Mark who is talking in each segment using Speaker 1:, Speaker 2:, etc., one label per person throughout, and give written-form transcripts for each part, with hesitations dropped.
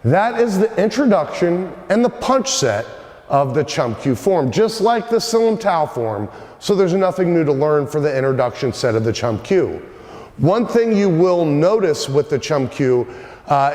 Speaker 1: That is the introduction and the punch set of the Chum Kue form, just like the Silam Tao form, so there's nothing new to learn for the introduction set of the Chum Kue. One thing you will notice with the Chum Kue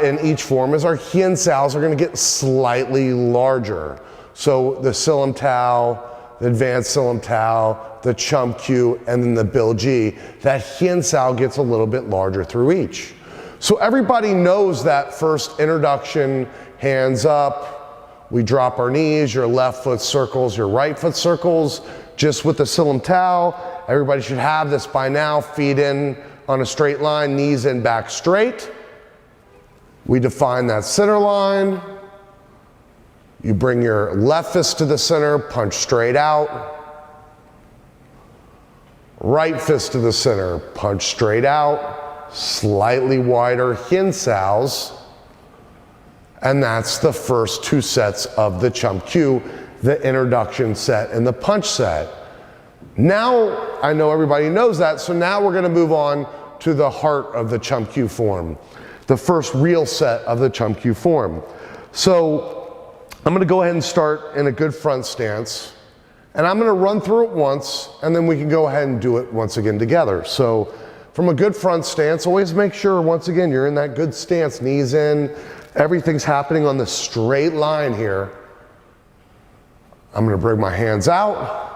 Speaker 1: in each form is our hien saos are going to get slightly larger. So the Silam Tao, the advanced Silam Tao, the Chum Kue, and then the Bilji, that hien sao gets a little bit larger through each. So everybody knows that first introduction, hands up, we drop our knees, your left foot circles, your right foot circles. Just with the Silam Tao, everybody should have this by now, feet in on a straight line, knees in, back straight. We define that center line. You bring your left fist to the center, punch straight out. Right fist to the center, punch straight out. Slightly wider hien saos, and that's the first two sets of the Chum Kue, the introduction set and the punch set. Now, I know everybody knows that, so now we're gonna move on to the heart of the Chum Kue form, the first real set of the Chum Kue form. So, I'm gonna go ahead and start in a good front stance, and I'm gonna run through it once, and then we can go ahead and do it once again together. So, from a good front stance, always make sure, once again, you're in that good stance, knees in, everything's happening on the straight line here. I'm gonna bring my hands out.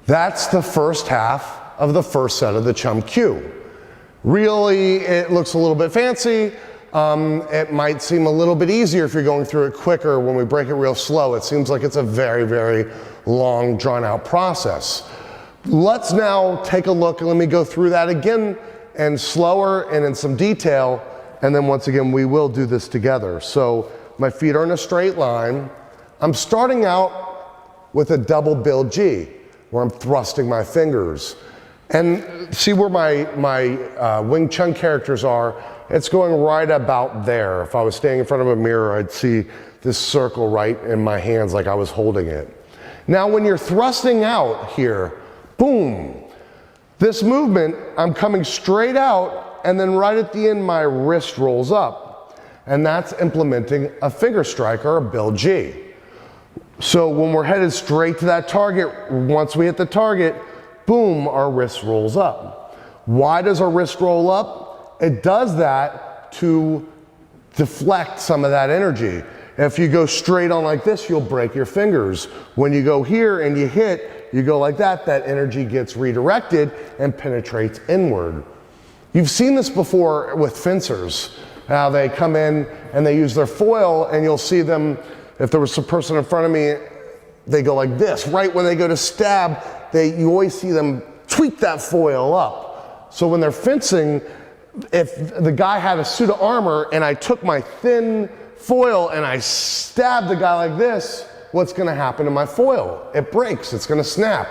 Speaker 1: That's the first half of the first set of the Chum Kue. Really, it looks a little bit fancy. It might seem a little bit easier if you're going through it quicker. When we break it real slow, it seems like it's a very, very long, drawn out process. Let's now take a look, and let me go through that again, and slower and in some detail, and then once again, we will do this together. So my feet are in a straight line. I'm starting out with a double Bilji, where I'm thrusting my fingers. And see where my Wing Chun characters are? It's going right about there. If I was standing in front of a mirror, I'd see this circle right in my hands like I was holding it. Now when you're thrusting out here, boom, this movement, I'm coming straight out, and then right at the end, my wrist rolls up. And that's implementing a finger strike, or a Bilji. So when we're headed straight to that target, once we hit the target, boom, our wrist rolls up. Why does our wrist roll up? It does that to deflect some of that energy. If you go straight on like this, you'll break your fingers. When you go here and you hit, you go like that, that energy gets redirected and penetrates inward. You've seen this before with fencers, how they come in and they use their foil, and you'll see them. If there was a person in front of me, they go like this. Right when they go to stab, you always see them tweak that foil up. So when they're fencing, if the guy had a suit of armor and I took my thin foil and I stabbed the guy like this, what's gonna happen to my foil? It breaks, it's gonna snap.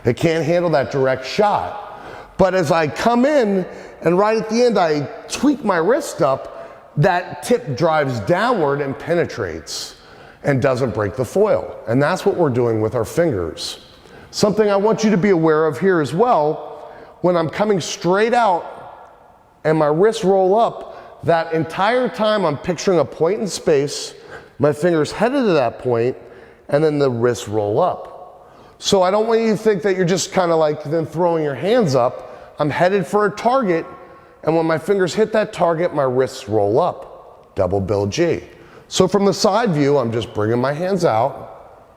Speaker 1: It can't handle that direct shot. But as I come in and right at the end I tweak my wrist up, that tip drives downward and penetrates and doesn't break the foil. And that's what we're doing with our fingers. Something I want you to be aware of here as well, when I'm coming straight out and my wrists roll up, that entire time I'm picturing a point in space, my fingers headed to that point, and then the wrists roll up. So I don't want you to think that you're just kind of like then throwing your hands up. I'm headed for a target, and when my fingers hit that target, my wrists roll up. Double Bilji. So from the side view, I'm just bringing my hands out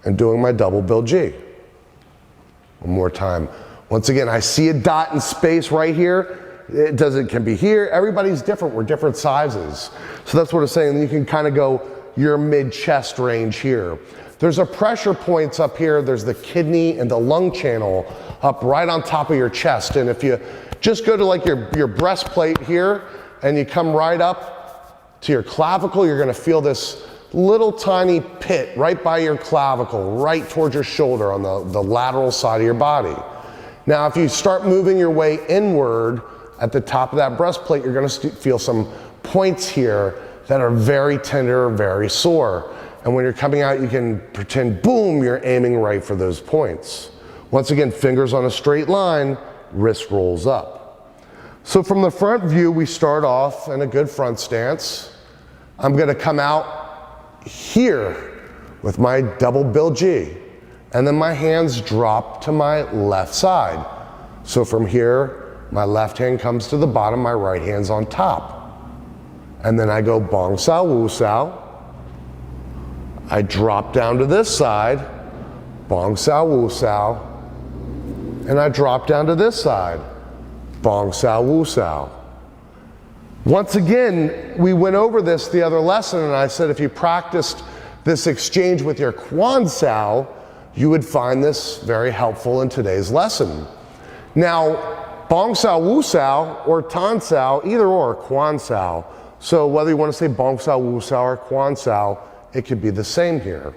Speaker 1: and doing my double Bilji. One more time. Once again, I see a dot in space right here. It can be here. Everybody's different. We're different sizes. So that's what I'm saying. You can kind of go your mid-chest range here. there's a pressure points up here. There's the kidney and the lung channel up right on top of your chest. And if you just go to like your breastplate here and you come right up to your clavicle, you're gonna feel this little tiny pit right by your clavicle, right towards your shoulder on the lateral side of your body. Now, if you start moving your way inward at the top of that breastplate, you're gonna feel some points here that are very tender, very sore. And when you're coming out, you can pretend, boom, you're aiming right for those points. Once again, fingers on a straight line, wrist rolls up. So from the front view, we start off in a good front stance. I'm gonna come out here with my double bill G. And then my hands drop to my left side. So from here, my left hand comes to the bottom, my right hand's on top. And then I go bong sao, wu sao. I drop down to this side, bong sao, wu sao. And I drop down to this side, bong sao, wu sao. Once again, we went over this the other lesson, and I said if you practiced this exchange with your quan sao, you would find this very helpful in today's lesson. Now, bong sao, wu sao, or tan sao, either or, quan sao. So whether you want to say bong sao, wu sao, or quan sao, it could be the same here.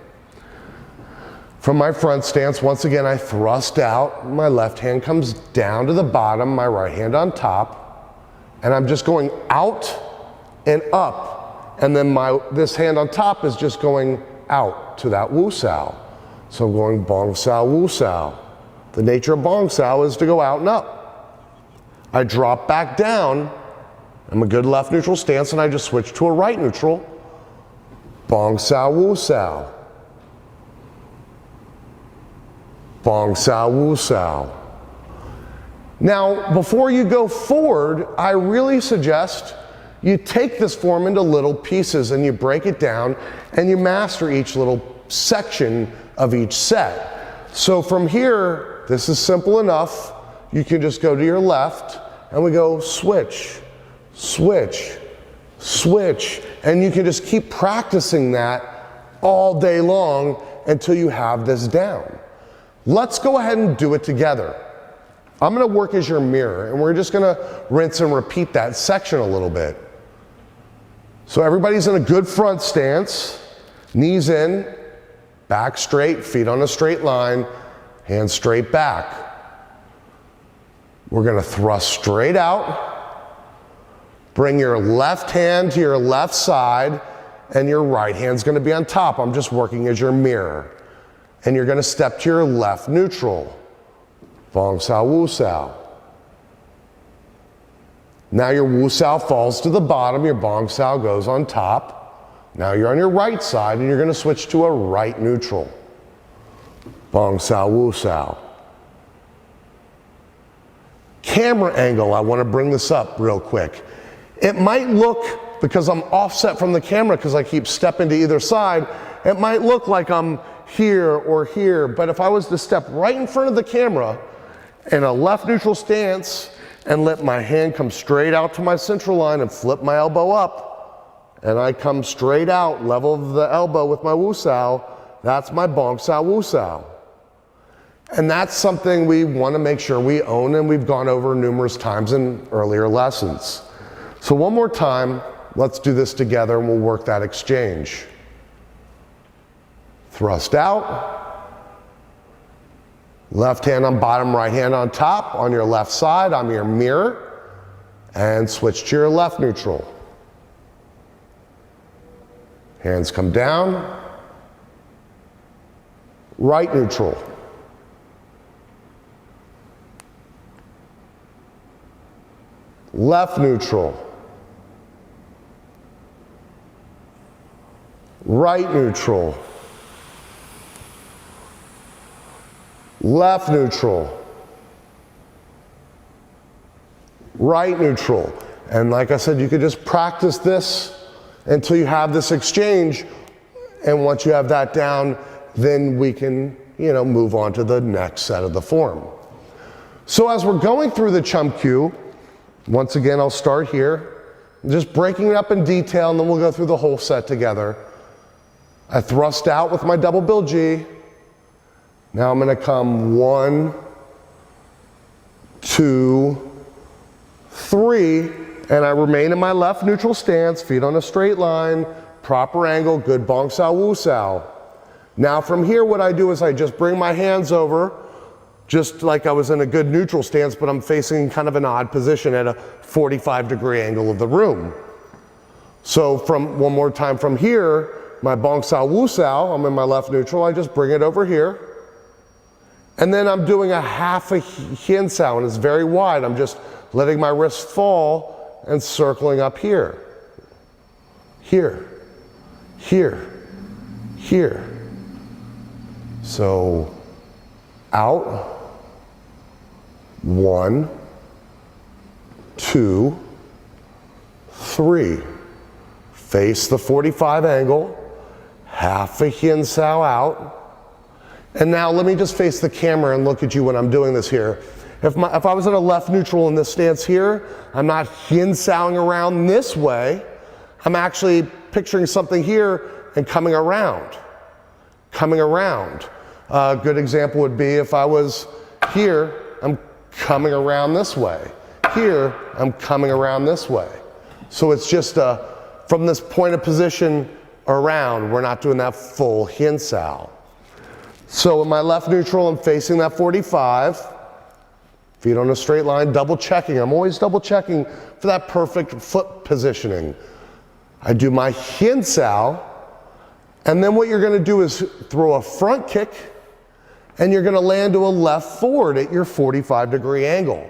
Speaker 1: From my front stance, once again, I thrust out. My left hand comes down to the bottom, my right hand on top. And I'm just going out and up. And then this hand on top is just going out to that wu sao. So I'm going bong sao, wu sao. The nature of bong sao is to go out and up. I drop back down. I'm a good left neutral stance, and I just switch to a right neutral. Bong sao, wu sao. Bong sao, wu sao. Now, before you go forward, I really suggest you take this form into little pieces and you break it down and you master each little section of each set. So from here, this is simple enough. You can just go to your left and we go switch, switch, switch. And you can just keep practicing that all day long until you have this down. Let's go ahead and do it together. I'm gonna work as your mirror, and we're just gonna rinse and repeat that section a little bit. So everybody's in a good front stance, knees in, back straight, feet on a straight line, hands straight back. We're gonna thrust straight out, bring your left hand to your left side, and your right hand's gonna be on top. I'm just working as your mirror. And you're gonna step to your left neutral. Bong sao, wu sao. Now your wu sao falls to the bottom, your bong sao goes on top. Now you're on your right side and you're gonna switch to a right neutral. Bong sao, wu sao. Camera angle, I wanna bring this up real quick. It might look, because I'm offset from the camera because I keep stepping to either side, it might look like I'm here or here, but if I was to step right in front of the camera in a left neutral stance and let my hand come straight out to my central line and flip my elbow up, and I come straight out, level of the elbow with my wu sao, that's my bong sao, wu sao. And that's something we want to make sure we own, and we've gone over numerous times in earlier lessons. So one more time, let's do this together and we'll work that exchange. Thrust out, left hand on bottom, right hand on top. On your left side, I'm your mirror, and switch to your left neutral. Hands come down, right neutral. Left neutral. Right neutral. Left neutral, right neutral. And like I said, you could just practice this until you have this exchange. And once you have that down, then we can, move on to the next set of the form. So as we're going through the Chum Kue, once again, I'll start here, just breaking it up in detail, and then we'll go through the whole set together. I thrust out with my double bill G. Now I'm gonna come 1, 2, 3, and I remain in my left neutral stance, feet on a straight line, proper angle, good bong sao wu sao. Now from here, what I do is I just bring my hands over, just like I was in a good neutral stance, but I'm facing kind of an odd position at a 45-degree angle of the room. So one more time from here, my bong sao wu sao, I'm in my left neutral, I just bring it over here. And then I'm doing a half a hien sao, and it's very wide. I'm just letting my wrist fall and circling up here. Here, here, here. So out, 1, 2, 3. Face the 45 angle, half a hien sao out. And now let me just face the camera and look at you when I'm doing this here. If I was in a left neutral in this stance here, I'm not hien saoing around this way. I'm actually picturing something here and coming around. Coming around. A good example would be if I was here, I'm coming around this way. Here, I'm coming around this way. So it's just from this point of position around, we're not doing that full hien sao. So in my left neutral, I'm facing that 45, feet on a straight line, double checking. I'm always double checking for that perfect foot positioning. I do my hien sao, and then what you're gonna do is throw a front kick, and you're gonna land to a left forward at your 45-degree angle.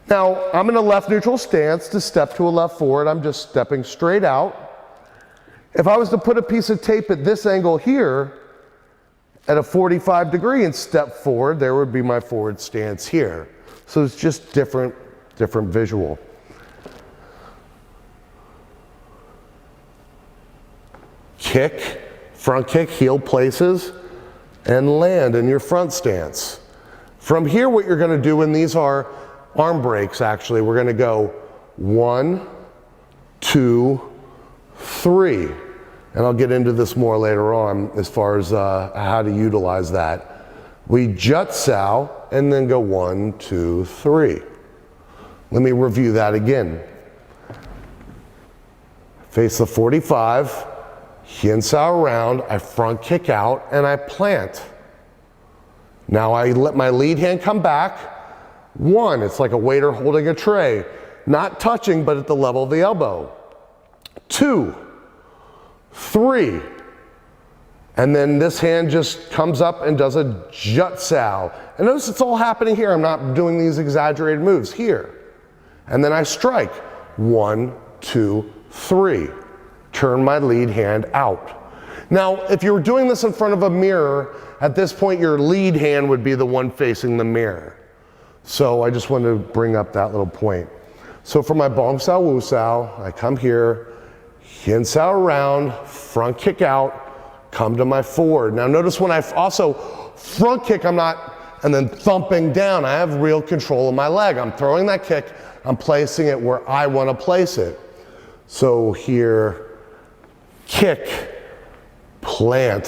Speaker 1: Now, I'm in a left neutral stance. To step to a left forward, I'm just stepping straight out. If I was to put a piece of tape at this angle here, at a 45 degree and step forward, there would be my forward stance here. So it's just different visual. Kick, front kick, heel places, and land in your front stance. From here, what you're gonna do, and these are arm breaks actually, we're gonna go 1, 2, 3. And I'll get into this more later on as far as how to utilize that. We jut sao and then go 1, 2, 3. Let me review that again. Face the 45, hien sao around, I front kick out and I plant. Now I let my lead hand come back. 1, it's like a waiter holding a tray, not touching but at the level of the elbow. 2, 3, and then this hand just comes up and does a jut sao. And notice it's all happening here. I'm not doing these exaggerated moves here. And then I strike. 1, 2, 3. Turn my lead hand out. Now, if you were doing this in front of a mirror, at this point your lead hand would be the one facing the mirror. So I just wanted to bring up that little point. So for my bong sao wu sao, I come here, hien sao around, front kick out, come to my forward. Now notice when I also front kick, I'm not, and then thumping down, I have real control of my leg. I'm throwing that kick, I'm placing it where I want to place it. So here, kick, plant,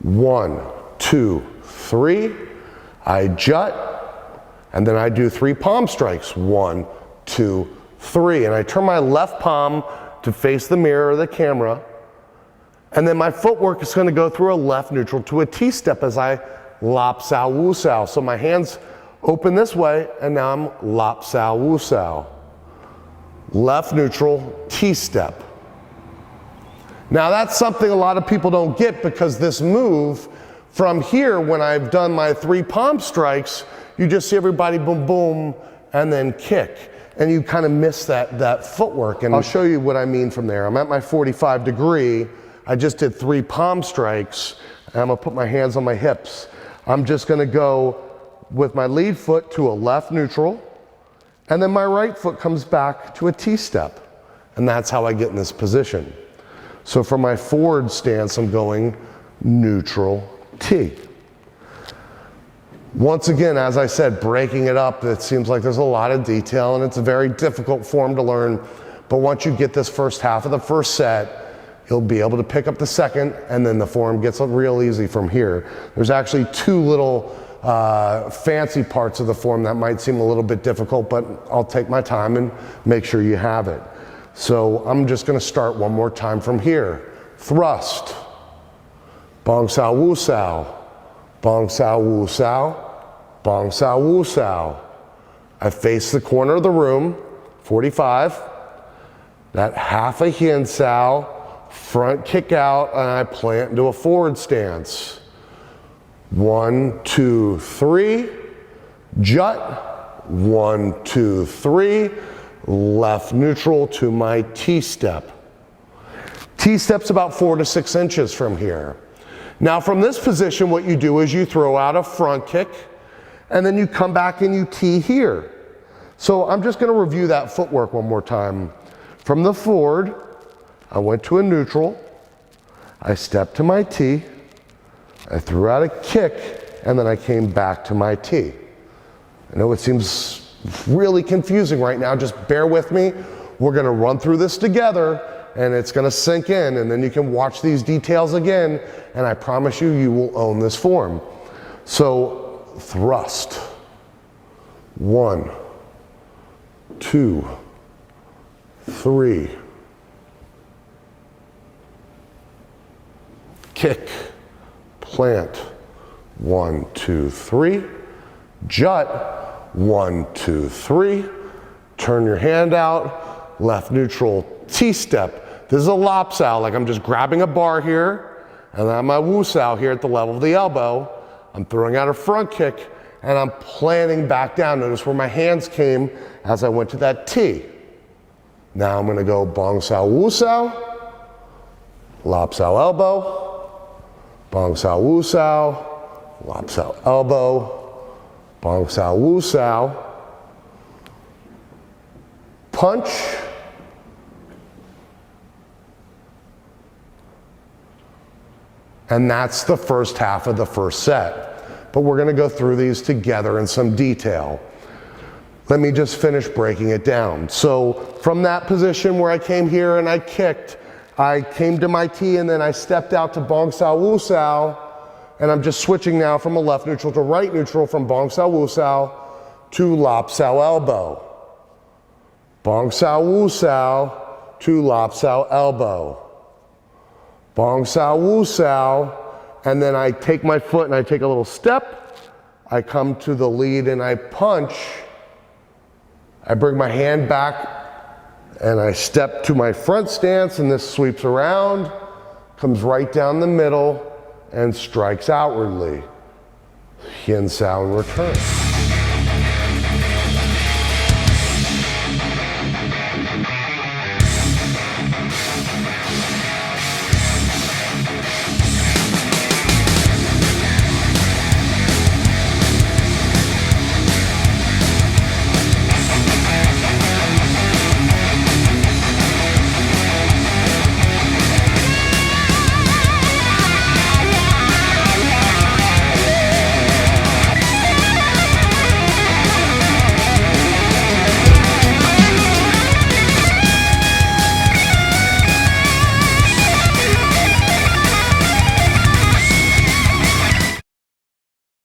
Speaker 1: 1, 2, 3, I jut, and then I do 3 palm strikes, 1, 2, 3, and I turn my left palm to face the mirror or the camera, and then my footwork is going to go through a left neutral to a T-step as I lap sao wu sao. So my hands open this way, and now I'm lap sao wu sao. Left neutral, T-step. Now that's something a lot of people don't get, because this move from here, when I've done my 3 palm strikes, you just see everybody boom, boom, and then kick. And you kind of miss that footwork. And I'll show you what I mean from there. I'm at my 45 degree. I just did 3 palm strikes. And I'm gonna put my hands on my hips. I'm just gonna go with my lead foot to a left neutral. And then my right foot comes back to a T-step. And that's how I get in this position. So for my forward stance, I'm going neutral T. Once again, as I said, breaking it up, it seems like there's a lot of detail and it's a very difficult form to learn. But once you get this first half of the first set, he'll be able to pick up the second, and then the form gets real easy from here. There's actually two little fancy parts of the form that might seem a little bit difficult, but I'll take my time and make sure you have it. So I'm just gonna start one more time from here. Thrust, bong sao wu sao, bong sao wu sao, bong sao wu sao. I face the corner of the room, 45, that half a hien sao, front kick out, and I plant into a forward stance. 1, 2, 3, jut, 1, 2, 3, left neutral to my T-step. T-step's about 4 to 6 inches from here. Now from this position, what you do is you throw out a front kick, and then you come back and you T here. So I'm just gonna review that footwork one more time. From the forward, I went to a neutral, I stepped to my T, I threw out a kick, and then I came back to my T. I know it seems really confusing right now, just bear with me. We're gonna run through this together, and it's gonna sink in, and then you can watch these details again, and I promise you, you will own this form. So, thrust. 1, 2, 3. Kick, plant, 1, 2, 3. Jut, 1, 2, 3. Turn your hand out, left neutral, T-step. This is a lop sao, like I'm just grabbing a bar here, and then I have my wu sao here at the level of the elbow. I'm throwing out a front kick, and I'm planting back down. Notice where my hands came as I went to that T. Now I'm gonna go bong sao wu sao, lop sao elbow, bong sao wu sao, lop sao elbow, bong sao wu sao, punch, and that's the first half of the first set. But we're gonna go through these together in some detail. Let me just finish breaking it down. So from that position where I came here and I kicked, I came to my T and then I stepped out to bong sao wu sao, and I'm just switching now from a left neutral to right neutral, from bong sao wu sao to lop sao elbow. Bong sao wu sao to lop sao elbow. Bong sao wu sao, and then I take my foot and I take a little step. I come to the lead and I punch. I bring my hand back and I step to my front stance, and this sweeps around, comes right down the middle, and strikes outwardly. Hien sao in return.